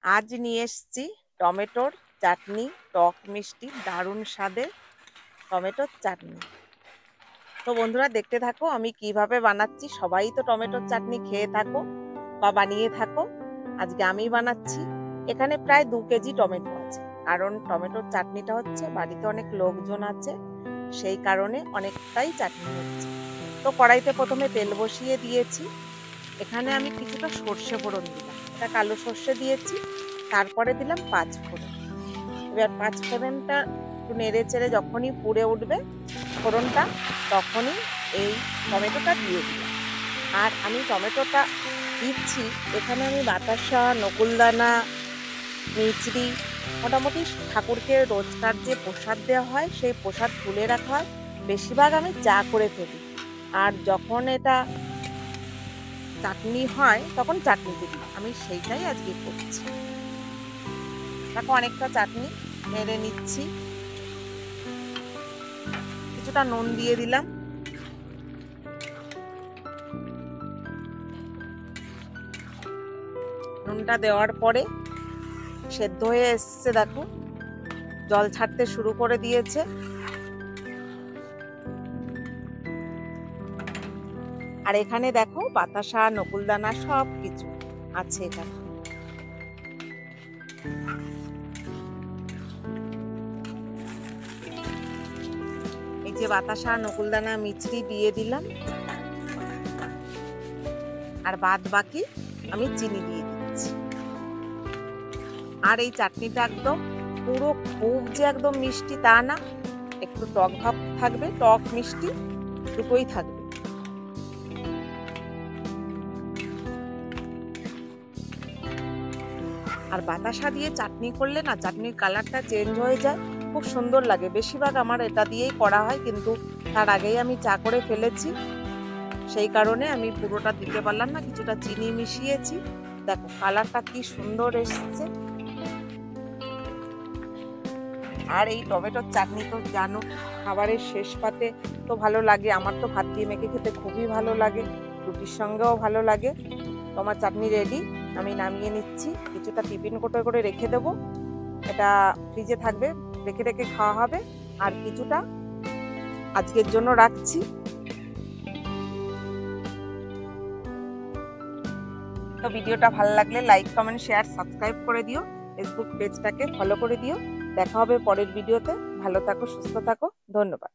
আজ নিয়ে এসেছি টমেটোর চাটনি, টক মিষ্টি দারুণ স্বাদের টমেটোর চাটনি। তো বন্ধুরা দেখতে থাকো আমি কিভাবে বানাচ্ছি। সবাই তো টমেটোর চাটনি খেয়ে থাকো বা বানিয়ে থাকো, আজকে আমি বানাচ্ছি। এখানে প্রায় 2 কেজি টমেটো আছে, কারণ টমেটোর চাটনিটা হচ্ছে বাড়িতে অনেক লোকজন আছে, সেই কারণে অনেকটাই চাটনি হচ্ছে। তো কড়াইতে প্রথমে তেল বসিয়ে দিয়েছি। এখানে আমি কিছুটা সর্ষে ফোড়ন দিলাম, এটা কালো সর্ষে দিয়েছি। তারপরে দিলাম 5 ফোড়ন। এবার 5 ফোড়নটা একটু নেড়ে চেড়ে যখনই পুড়ে উঠবে ফোড়নটা, তখনই এই টমেটোটা দিয়ে দিলাম। আর আমি টমেটোটা দিচ্ছি, এখানে আমি বাতাসা, নকুলদানা, মিচড়ি, মোটামুটি ঠাকুরকে রোজকার যে প্রসাদ দেওয়া হয় সেই প্রসাদ তুলে রাখা হয়, বেশিরভাগ আমি চা করে ফেলি। আর যখন এটা চাটনি হয় তখন চাটনিতে দিই, আমি সেইটাই আজকে করছি। দেখো অনেকটা চাটনি নেড়ে নিচ্ছি, কিছুটা নুন দিয়ে দিলাম। নুনটা দেওয়ার পরে সেদ্ধ হয়ে এসছে, দেখো জল ছাড়তে শুরু করে দিয়েছে। আর এখানে দেখো বাতাসা, নকুলদানা সব কিছু আছে এখানে। এই যে বাতাসা, নকুলদানা, মিছরি দিয়ে দিলাম, আর বাদ বাকি আমি চিনি দিয়ে দিচ্ছি। আর এই চাটনিটা একদম পুরো খুব যে একদম মিষ্টি তা না, একটু টক ভাব থাকবে, টক মিষ্টি দুটোই থাকবে। আর বাতাসা দিয়ে চাটনি করলে না চাটনির কালারটা চেঞ্জ হয়ে যায়, খুব সুন্দর লাগে। বেশিরভাগ আমার এটা দিয়েই করা হয়, কিন্তু তার আগেই আমি চা করে ফেলেছি, সেই কারণে আমি পুরোটা দিতে পারলাম না, কিছুটা চিনি মিশিয়েছি। দেখো কালারটা কি সুন্দর এসছে। আর এই টমেটোর চাটনি তো জানো খাবারের শেষ পাতে তো ভালো লাগে, আমার তো ভাত দিয়ে মেখে খেতে খুবই ভালো লাগে, রুটির সঙ্গেও ভালো লাগে। তোমার চাটনি রেডি, আমি নামিয়ে নিচ্ছি। কিছুটা টিফিন কোটে করে রেখে দেবো, এটা ফ্রিজে থাকবে, রেখে রেখে খাওয়া হবে। আর কিছুটা আজকের জন্য রাখছি। তো ভিডিওটা ভালো লাগলে লাইক, কমেন্ট, শেয়ার, সাবস্ক্রাইব করে দিও। ফেসবুক পেজটাকে ফলো করে দিও। দেখা হবে পরের ভিডিওতে। ভালো থাকো, সুস্থ থাকো, ধন্যবাদ।